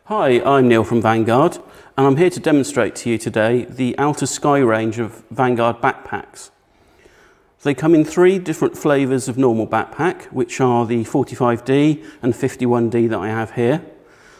Hi, I'm Neil from Vanguard, and I'm here to demonstrate to you today the Alta Sky range of Vanguard backpacks. They come in three different flavours of normal backpack, which are the 45D and 51D that I have here.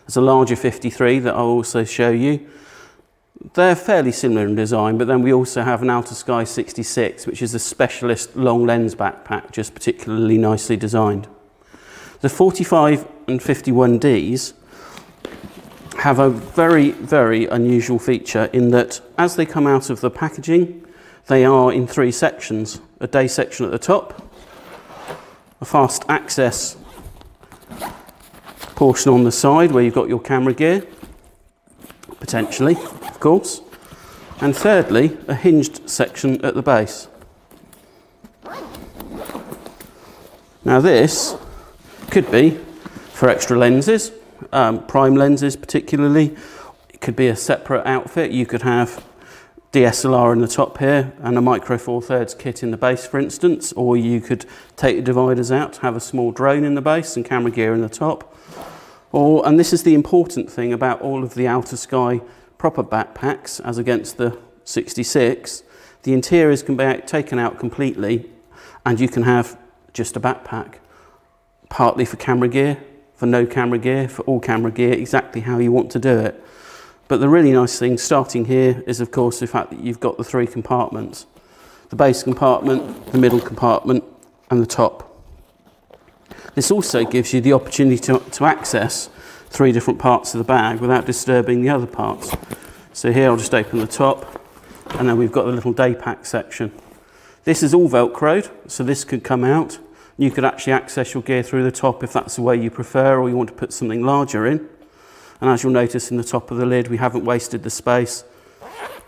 There's a larger 53 that I'll also show you. They're fairly similar in design, but then we also have an Alta Sky 66, which is a specialist long lens backpack, just particularly nicely designed. The 45 and 51Ds have a very, very unusual feature in that as they come out of the packaging, they are in three sections. A day section at the top, a fast access portion on the side where you've got your camera gear, potentially, of course, and thirdly, a hinged section at the base. Now this could be for extra lenses, prime lenses particularly. It could be a separate outfit. You could have DSLR in the top here and a micro 4/3 kit in the base, for instance, or you could take the dividers out, have a small drone in the base and camera gear in the top. And this is the important thing about all of the Alta Sky proper backpacks as against the 66, the interiors can be taken out completely and you can have just a backpack, partly for camera gear, for no camera gear, for all camera gear, exactly how you want to do it. But the really nice thing starting here is of course the fact that you've got the three compartments. The base compartment, the middle compartment and the top. This also gives you the opportunity to access three different parts of the bag without disturbing the other parts. So here I'll just open the top and then we've got the little day pack section. This is all Velcroed, so this could come out. You could actually access your gear through the top if that's the way you prefer, or you want to put something larger in. And as you'll notice in the top of the lid, we haven't wasted the space.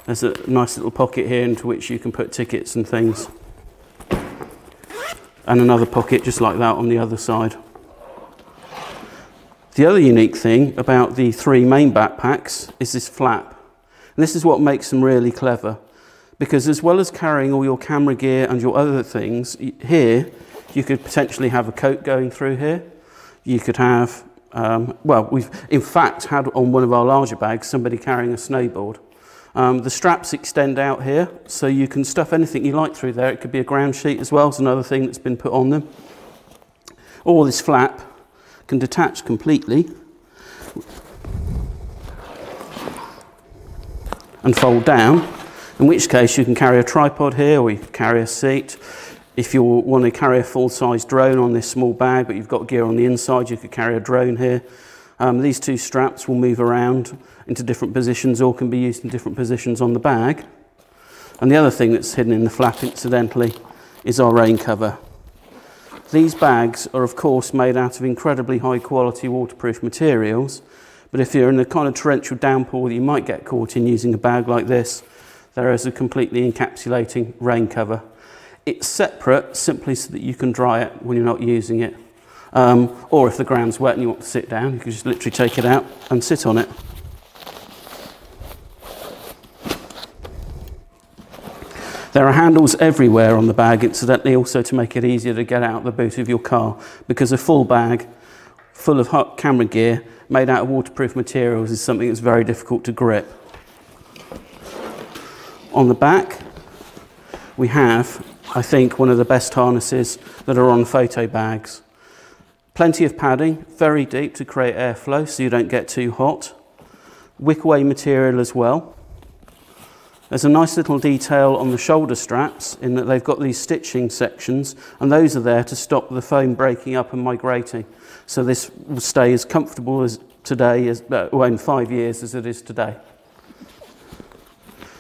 There's a nice little pocket here into which you can put tickets and things. And another pocket just like that on the other side. The other unique thing about the three main backpacks is this flap. And this is what makes them really clever. Because as well as carrying all your camera gear and your other things, here you could potentially have a coat going through here. You could have we've in fact had on one of our larger bags somebody carrying a snowboard. The straps extend out here, so you can stuff anything you like through there. It could be a ground sheet as well, it's another thing that's been put on them. Or this flap can detach completely and fold down, in which case you can carry a tripod here or you can carry a seat. If you want to carry a full-size drone on this small bag, but you've got gear on the inside, you could carry a drone here. These two straps will move around into different positions or can be used in different positions on the bag. And the other thing that's hidden in the flap, incidentally, is our rain cover. These bags are, of course, made out of incredibly high-quality waterproof materials, but if you're in the kind of torrential downpour that you might get caught in using a bag like this, there is a completely encapsulating rain cover. It's separate simply so that you can dry it when you're not using it. Or if the ground's wet and you want to sit down, you can just literally take it out and sit on it. There are handles everywhere on the bag, incidentally, also to make it easier to get out the boot of your car, because a full bag full of hot camera gear made out of waterproof materials is something that's very difficult to grip. On the back, we have, I think, one of the best harnesses that are on photo bags. Plenty of padding, very deep to create airflow so you don't get too hot. Wick-away material as well. There's a nice little detail on the shoulder straps in that they've got these stitching sections, and those are there to stop the foam breaking up and migrating. So this will stay as comfortable as today, in 5 years, as it is today.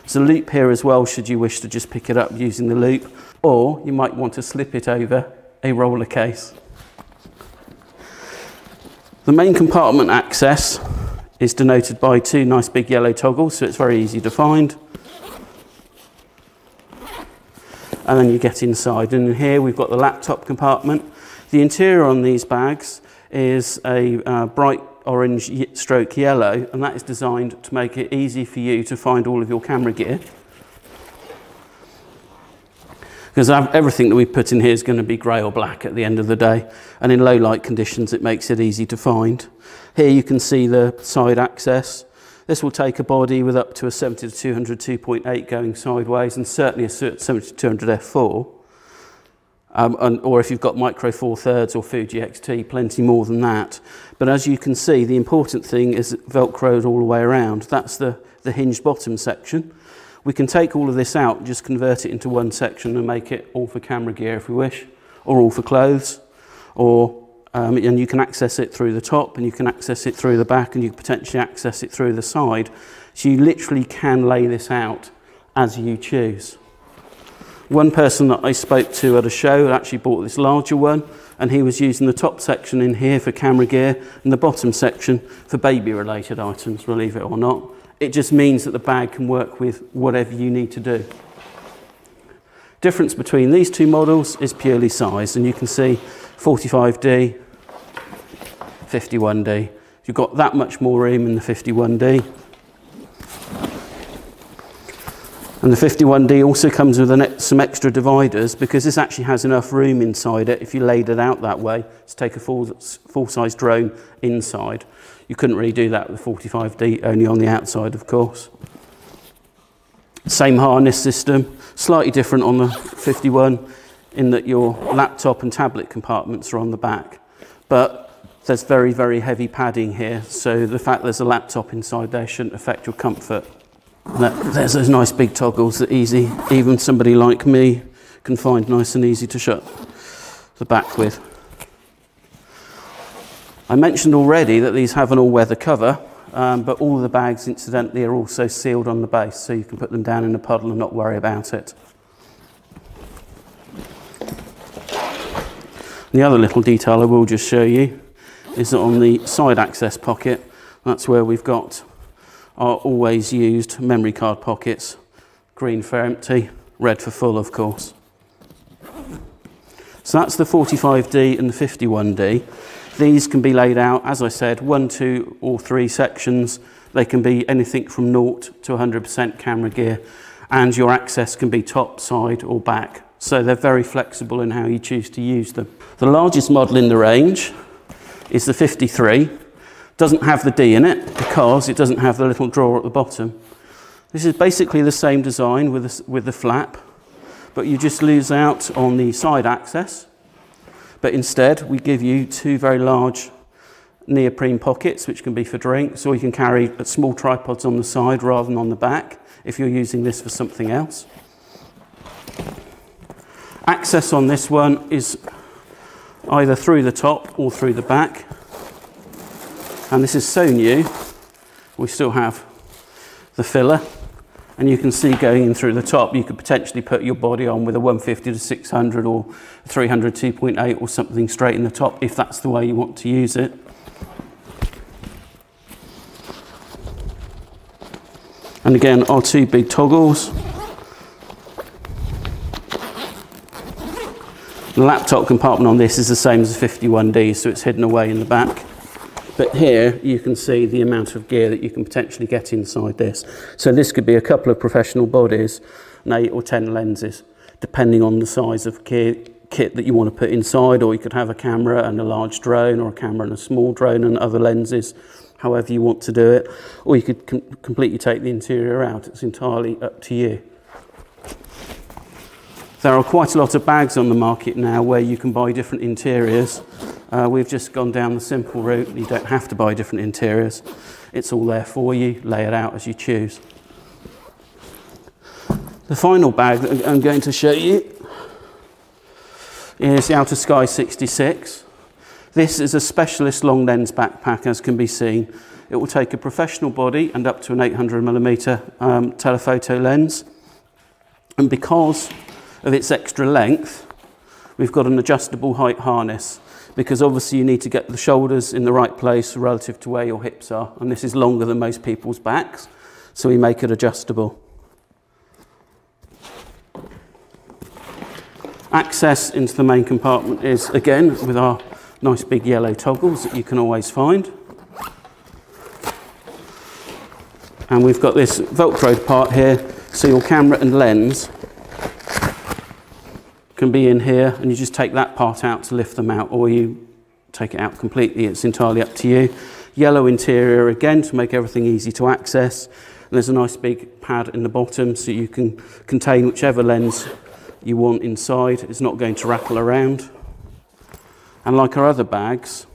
There's a loop here as well, should you wish to just pick it up using the loop, or you might want to slip it over a roller case. The main compartment access is denoted by two nice big yellow toggles, so it's very easy to find. And then you get inside, and in here we've got the laptop compartment. The interior on these bags is a bright orange stroke yellow, and that is designed to make it easy for you to find all of your camera gear. because everything that we put in here is going to be grey or black at the end of the day, and in low light conditions it makes it easy to find. Here you can see the side access. This will take a body with up to a 70-200 2.8 going sideways, and certainly a 70-200 f4. Or if you've got Micro Four Thirds or Fuji XT, plenty more than that. But as you can see, the important thing is Velcroed all the way around. That's the hinged bottom section. We can take all of this out, just convert it into one section and make it all for camera gear if we wish, or all for clothes, or and you can access it through the top, and you can access it through the back, and you can potentially access it through the side. So you literally can lay this out as you choose. One person that I spoke to at a show actually bought this larger one, and he was using the top section in here for camera gear and the bottom section for baby related items, believe it or not. It just means that the bag can work with whatever you need to do. Difference between these two models is purely size, and you can see 45D, 51D. You've got that much more room in the 51D. And the 51D also comes with some extra dividers, because this actually has enough room inside it if you laid it out that way to take a full-size drone inside. You couldn't really do that with the 45D, only on the outside, of course. Same harness system, slightly different on the 51 in that your laptop and tablet compartments are on the back. But there's very, very heavy padding here, so the fact there's a laptop inside there shouldn't affect your comfort. There's those nice big toggles that even somebody like me can find nice and easy to shut the back with. I mentioned already that these have an all-weather cover, but all of the bags incidentally are also sealed on the base, so you can put them down in a puddle and not worry about it. The other little detail I will just show you is that on the side access pocket, that's where we've got our always used memory card pockets, green for empty, red for full, of course. So that's the 45D and the 51D. These can be laid out, as I said, 1, 2 or 3 sections. They can be anything from 0 to 100% camera gear, and your access can be top, side or back. So they're very flexible in how you choose to use them. The largest model in the range is the 53. Doesn't have the D in it because it doesn't have the little drawer at the bottom. This is basically the same design with the flap, but you just lose out on the side access. But instead we give you 2 very large neoprene pockets, which can be for drinks, or you can carry small tripods on the side rather than on the back if you're using this for something else. Access on this one is either through the top or through the back. And this is so new, we still have the filler, and you can see going in through the top, you could potentially put your body on with a 150-600 or 300 2.8 or something straight in the top, if that's the way you want to use it. And again, our 2 big toggles. The laptop compartment on this is the same as the 51D, so it's hidden away in the back. But here you can see the amount of gear that you can potentially get inside this. So this could be a couple of professional bodies and 8 or 10 lenses, depending on the size of kit that you want to put inside, or you could have a camera and a large drone, or a camera and a small drone and other lenses, however you want to do it. Or you could completely take the interior out. It's entirely up to you. There are quite a lot of bags on the market now where you can buy different interiors. We've just gone down the simple route. You don't have to buy different interiors. It's all there for you. Lay it out as you choose. The final bag that I'm going to show you is the Alta Sky 66. This is a specialist long lens backpack, as can be seen. It will take a professional body and up to an 800mm telephoto lens. And because of its extra length, we've got an adjustable height harness, because obviously you need to get the shoulders in the right place relative to where your hips are, and this is longer than most people's backs, so we make it adjustable. Access into the main compartment is, again, with our nice big yellow toggles that you can always find. And we've got this Velcroed part here, so your camera and lens can be in here, and you just take that part out to lift them out, or you take it out completely. It's entirely up to you. Yellow interior again to make everything easy to access. And there's a nice big pad in the bottom so you can contain whichever lens you want inside. It's not going to rattle around. And like our other bags,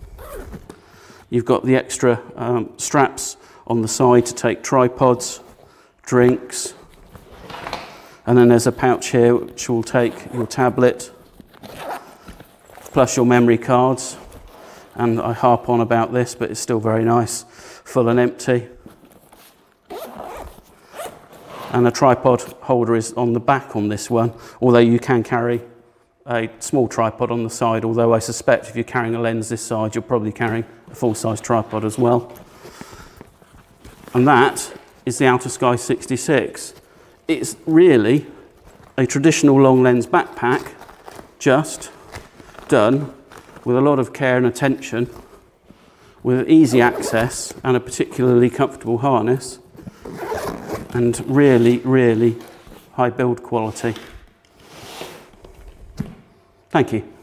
you've got the extra straps on the side to take tripods, drinks, and then there's a pouch here which will take your tablet plus your memory cards. And I harp on about this, but it's still very nice, full and empty. And a tripod holder is on the back on this one, although you can carry a small tripod on the side, although I suspect if you're carrying a lens this side, you're probably carrying a full-size tripod as well. And that is the Alta Sky 66. It's really a traditional long lens backpack, just done with a lot of care and attention, with easy access and a particularly comfortable harness, and really, really high build quality. Thank you.